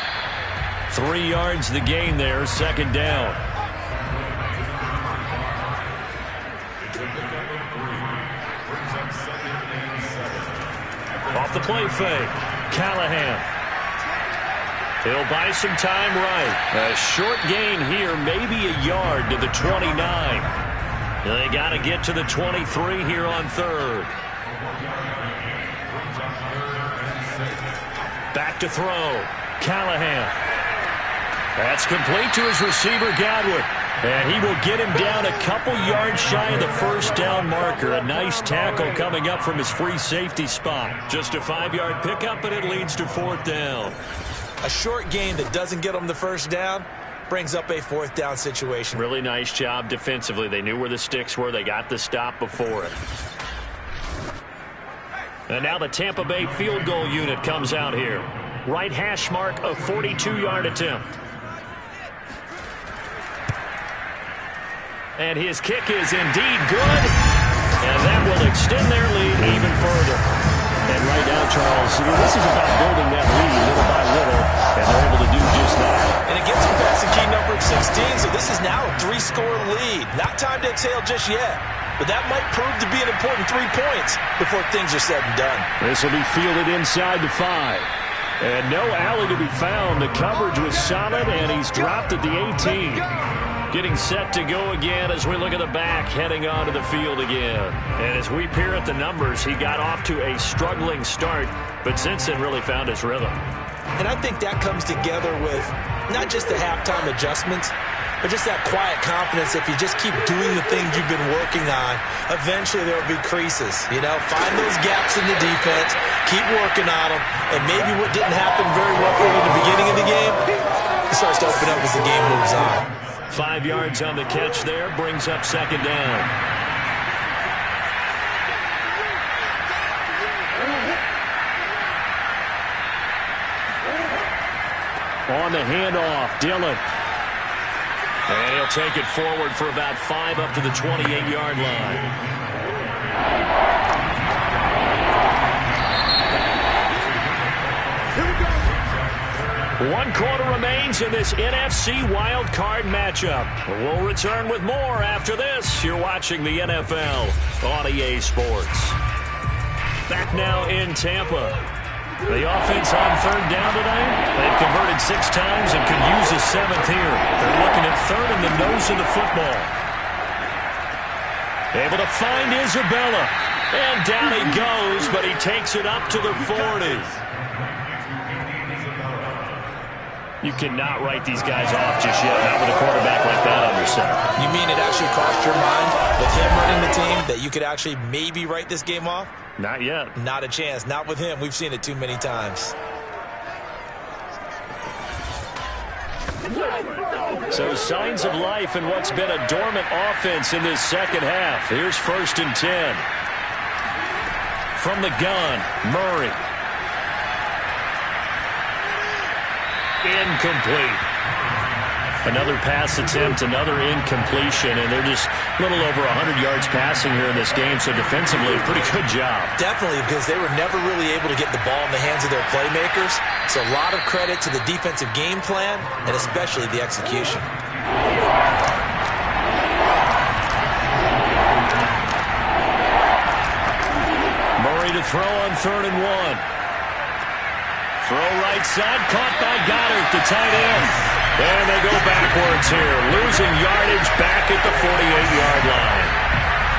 3 yards the gain there. 2nd down. Off the play fake. Callahan. He'll buy some time right. A short gain here, maybe a yard to the 29. They got to get to the 23 here on 3rd. Back to throw. Callahan. That's complete to his receiver, Godwin. And he will get him down a couple yards shy of the first down marker. A nice tackle coming up from his free safety spot. Just a 5-yard pickup, and it leads to 4th down. A short gain that doesn't get them the first down brings up a 4th down situation. Really nice job defensively. They knew where the sticks were. They got the stop before it. And now the Tampa Bay field goal unit comes out here. Right hash mark, a 42-yard attempt. And his kick is indeed good. And that will extend their lead even further. And right now, Charles, this is about building that lead little by little. And they're able to do just that. And it gets them past the key number of 16, so this is now a 3-score lead. Not time to exhale just yet. But that might prove to be an important 3 points before things are said and done. This will be fielded inside the 5. And no alley to be found. The coverage was solid, and he's dropped at the 18. Getting set to go again as we look at the back, heading onto the field again. And as we peer at the numbers, he got off to a struggling start, but since then really found his rhythm. And I think that comes together with not just the halftime adjustments, but just that quiet confidence. If you just keep doing the things you've been working on, eventually there will be creases. You know, find those gaps in the defense, keep working on them, and maybe what didn't happen very well for you in the beginning of the game, it starts to open up as the game moves on. 5 yards on the catch there, brings up 2nd down. On the handoff, Dillon. And he'll take it forward for about 5 up to the 28-yard line. One quarter remains in this NFC Wild Card matchup. We'll return with more after this. You're watching the NFL on EA Sports. Back now in Tampa. The offense on 3rd down tonight. They've converted 6 times and could use a 7th here. They're looking at 3rd in the nose of the football. Able to find Isabella. And down he goes, but he takes it up to the 40. You cannot write these guys off just yet, not with a quarterback like that under center. You mean it actually crossed your mind with him running the team that you could actually maybe write this game off? Not yet. Not a chance. Not with him. We've seen it too many times. So signs of life in what's been a dormant offense in this second half. Here's 1st and 10. From the gun, Murray. Incomplete. Another pass attempt, another incompletion, and they're just a little over 100 yards passing here in this game, so defensively, a pretty good job. Definitely, because they were never really able to get the ball in the hands of their playmakers. So a lot of credit to the defensive game plan, and especially the execution. Murray to throw on 3rd and 1. Throw right side, caught by Goddard, the tight end. And they go backwards here, losing yardage back at the 48-yard line.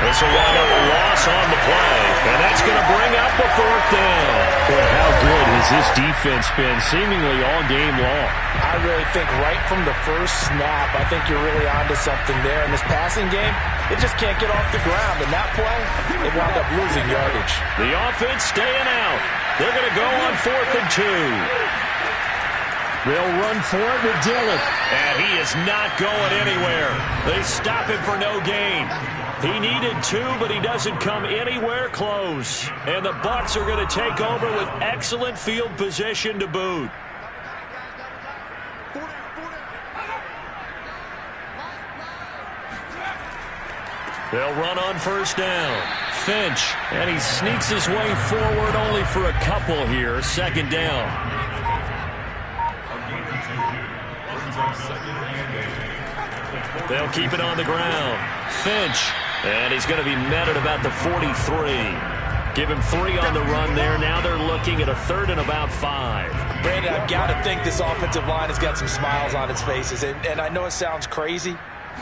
This will wind up a loss on the play, and that's going to bring up a 4th down. Boy, how good has this defense been seemingly all game long? I really think right from the first snap, I think you're really onto something there. In this passing game, it just can't get off the ground. In that play, they wound up losing yardage. The offense staying out. They're going to go on 4th and 2. They'll run for it with Dillon. And he is not going anywhere. They stop him for no gain. He needed 2, but he doesn't come anywhere close. And the Bucs are going to take over with excellent field position to boot. They'll run on 1st down. Finch, and he sneaks his way forward only for a couple here. 2nd down. They'll keep it on the ground. Finch, and he's going to be met at about the 43. Give him 3 on the run there. Now they're looking at a 3rd and about 5. Brandon, I've got to think this offensive line has got some smiles on its faces. And I know it sounds crazy,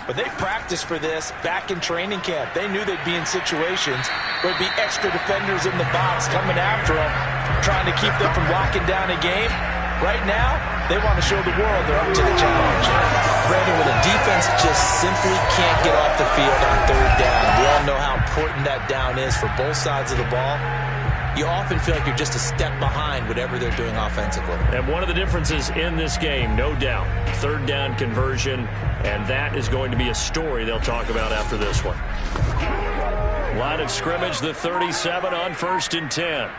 but they practiced for this back in training camp. They knew they'd be in situations where there'd be extra defenders in the box coming after them, trying to keep them from locking down a game. Right now, they want to show the world they're up to the challenge. Brandon, when a defense just simply can't get off the field on 3rd down, we all know how important that down is for both sides of the ball. You often feel like you're just a step behind whatever they're doing offensively. And one of the differences in this game, no doubt, 3rd down conversion, and that is going to be a story they'll talk about after this one. Line of scrimmage, the 37 on 1st and 10.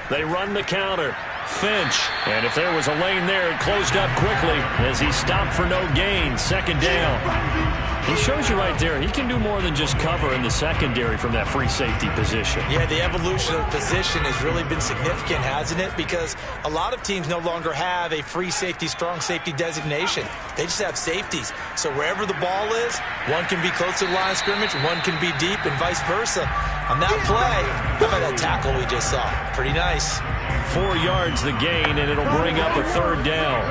They run the counter. Finch, and if there was a lane there, it closed up quickly as he stopped for no gain. 2nd down. He shows you right there, he can do more than just cover in the secondary from that free safety position. Yeah, the evolution of position has really been significant, hasn't it? Because a lot of teams no longer have a free safety, strong safety designation. They just have safeties. So wherever the ball is, one can be close to the line of scrimmage, one can be deep, and vice versa. On that play, how about that tackle we just saw? Pretty nice. 4 yards the gain, and it'll bring up a 3rd down.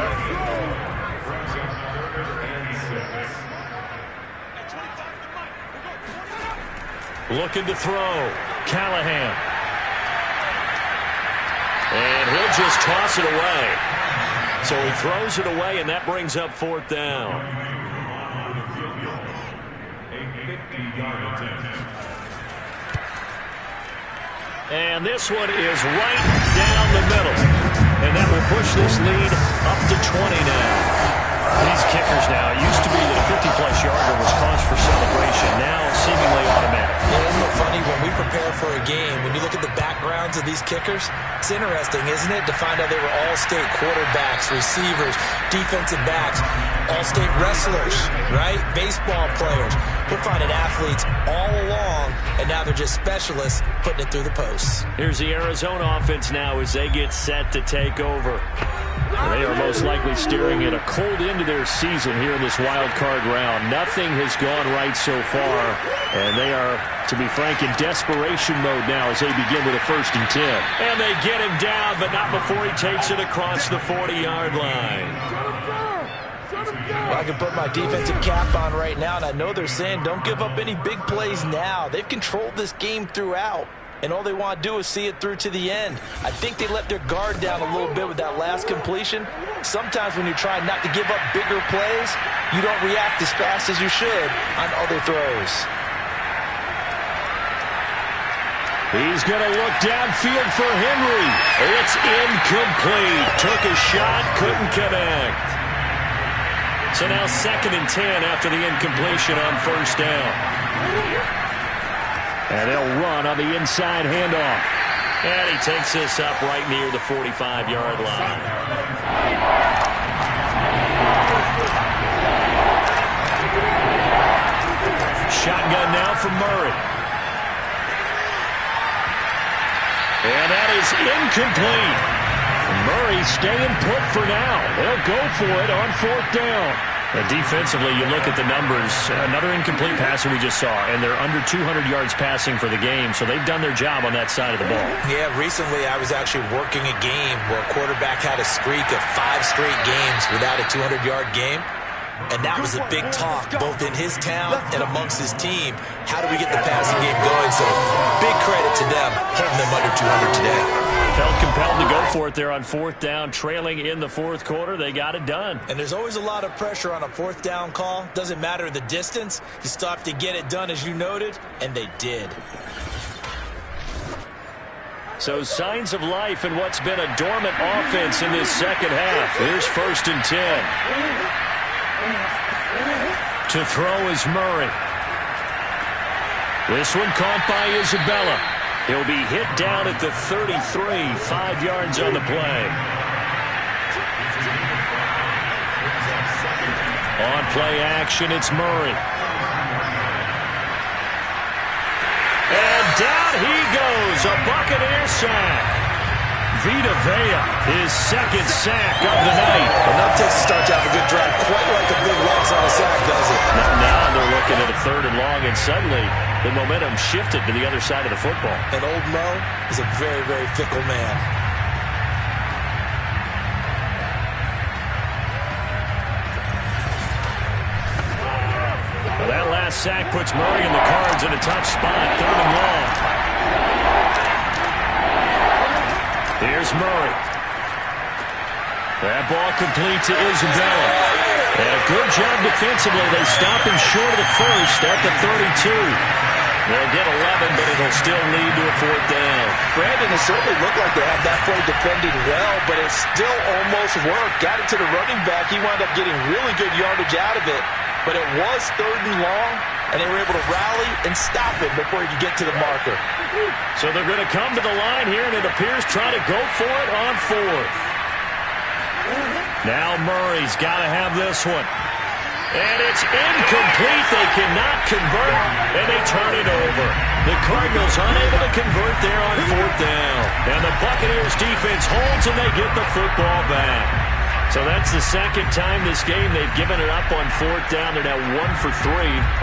Looking to throw. Callahan. And he'll just toss it away. So he throws it away, and that brings up 4th down. And this one is right down the middle. And that will push this lead up to 20 now. These kickers now, it used to be that a 50-plus yarder was cause for celebration. Now seemingly automatic. Yeah, isn't it funny when we prepare for a game, when you look at the backgrounds of these kickers, it's interesting, isn't it, to find out they were all-state quarterbacks, receivers, defensive backs, all-state wrestlers, right? Baseball players. We're finding athletes all along, and now they're just specialists putting it through the posts. Here's the Arizona offense now as they get set to take over. They are most likely staring at a cold end to their season here in this wild card round. Nothing has gone right so far, and they are, to be frank, in desperation mode now as they begin with a 1st and 10. And they get him down, but not before he takes it across the 40-yard line. Well, I can put my defensive cap on right now, and I know they're saying don't give up any big plays now. They've controlled this game throughout, and all they want to do is see it through to the end. I think they let their guard down a little bit with that last completion. Sometimes when you're trying not to give up bigger plays, you don't react as fast as you should on other throws. He's going to look downfield for Henry. It's incomplete. Took a shot, couldn't connect. So now 2nd and 10 after the incompletion on 1st down. And they'll run on the inside handoff. And he takes this up right near the 45-yard line. Shotgun now from Murray. And that is incomplete. Murray staying put for now. They'll go for it on 4th down. Defensively, you look at the numbers. Another incomplete passer we just saw, and they're under 200 yards passing for the game, so they've done their job on that side of the ball. Yeah, recently I was actually working a game where a quarterback had a streak of 5 straight games without a 200-yard game. And that was a big talk, both in his town and amongst his team. How do we get the passing game going? So big credit to them, holding them under 200 today. Felt compelled to go for it there on 4th down, trailing in the 4th quarter. They got it done. And there's always a lot of pressure on a 4th down call. Doesn't matter the distance. You still have to get it done, as you noted, and they did. So signs of life in what's been a dormant offense in this second half. Here's 1st and 10. To throw is Murray. This one caught by Isabella. He'll be hit down at the 33, 5 yards on the play. On play action, it's Murray. And down he goes, a Buccaneer sack. Vita Vea, his 2nd sack of the night. Enough takes to start to have a good drive, quite like a big loss on a sack, does it? Now they're looking at a 3rd and long, and suddenly the momentum shifted to the other side of the football. And old Mo is a very, very fickle man. Well, that last sack puts Murray and the Cards in a tough spot, 3rd and long. Here's Murray. That ball complete to Isabella. And a good job defensively. They stop him short of the 1st at the 32. They'll get 11, but it'll still lead to a 4th down. Brandon, it certainly looked like they had that play defended well, but it still almost worked. Got it to the running back. He wound up getting really good yardage out of it. But it was 3rd and long, and they were able to rally and stop it before he could get to the marker. So they're going to come to the line here, and it appears try to go for it on 4th. Now Murray's got to have this one. And it's incomplete. They cannot convert, and they turn it over. The Cardinals unable to convert there on 4th down. And the Buccaneers defense holds, and they get the football back. So that's the 2nd time this game they've given it up on 4th down. They're now 1 for 3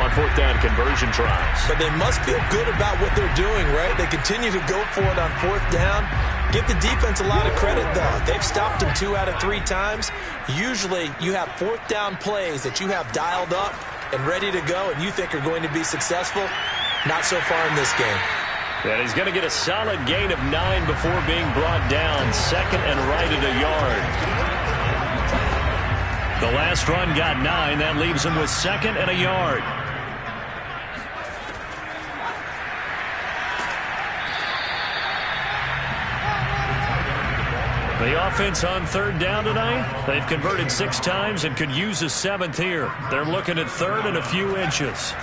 on 4th down conversion tries. But they must feel good about what they're doing, right? They continue to go for it on 4th down. Give the defense a lot of credit, though. They've stopped them 2 out of 3 times. Usually you have 4th down plays that you have dialed up and ready to go and you think are going to be successful. Not so far in this game. And he's going to get a solid gain of 9 before being brought down. 2nd and right at a yard. The last run got 9. That leaves him with 2nd and a yard. The offense on 3rd down tonight, they've converted 6 times and could use a 7th here. They're looking at 3rd and a few inches.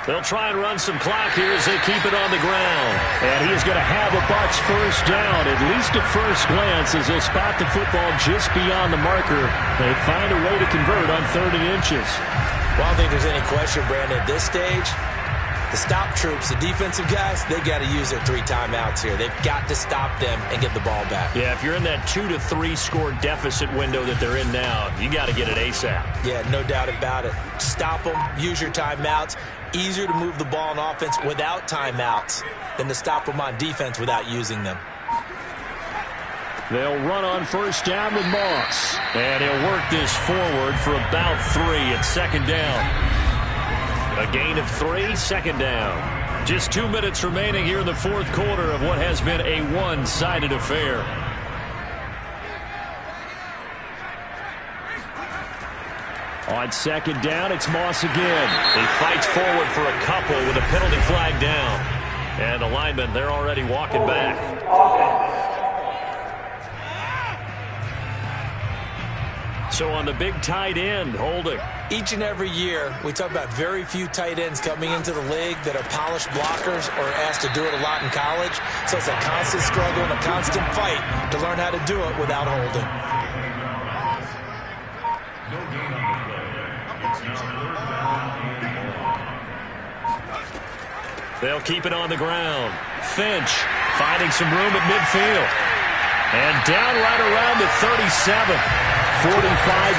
They'll try and run some clock here as they keep it on the ground. And he is going to have a Bucs 1st down, at least at first glance, as they'll spot the football just beyond the marker. They find a way to convert on 3rd and inches. Well, I don't think there's any question, Brandon, at this stage, the stop troops, the defensive guys, they got to use their 3 timeouts here. They've got to stop them and get the ball back. Yeah, if you're in that 2 to 3 score deficit window that they're in now, you got to get it ASAP. Yeah, no doubt about it. Stop them, use your timeouts. Easier to move the ball on offense without timeouts than to stop them on defense without using them. They'll run on 1st down with Moss. And he'll work this forward for about 3 at 2nd down. A gain of 3, 2nd down. Just 2 minutes remaining here in the 4th quarter of what has been a one-sided affair. On 2nd down, it's Moss again. He fights forward for a couple with a penalty flag down. And the linemen, they're already walking back. So on the big tight end, holding. Each and every year, we talk about very few tight ends coming into the league that are polished blockers or asked to do it a lot in college. So it's a constant struggle and a constant fight to learn how to do it without holding. They'll keep it on the ground. Finch finding some room at midfield. And down right around the 37. 45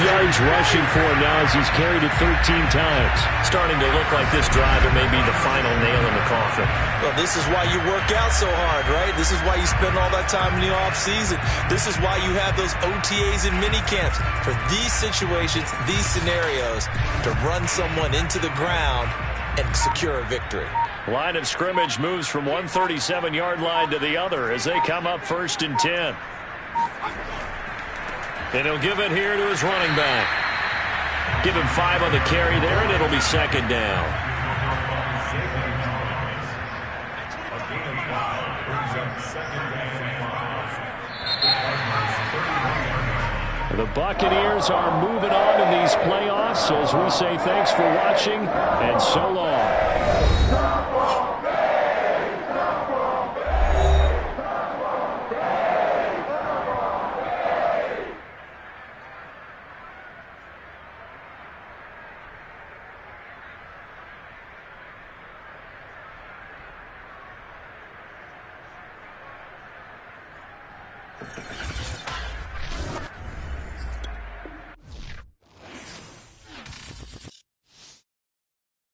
yards rushing for him now as he's carried it 13 times. Starting to look like this drive may be the final nail in the coffin. Well, this is why you work out so hard, right? This is why you spend all that time in the offseason. This is why you have those OTAs and mini camps. For these situations, these scenarios, to run someone into the ground and secure a victory. Line of scrimmage moves from one 37-yard line to the other as they come up 1st and 10. And he'll give it here to his running back. Give him 5 on the carry there, and it'll be 2nd down. The Buccaneers are moving on in these playoffs as we say thanks for watching and so long.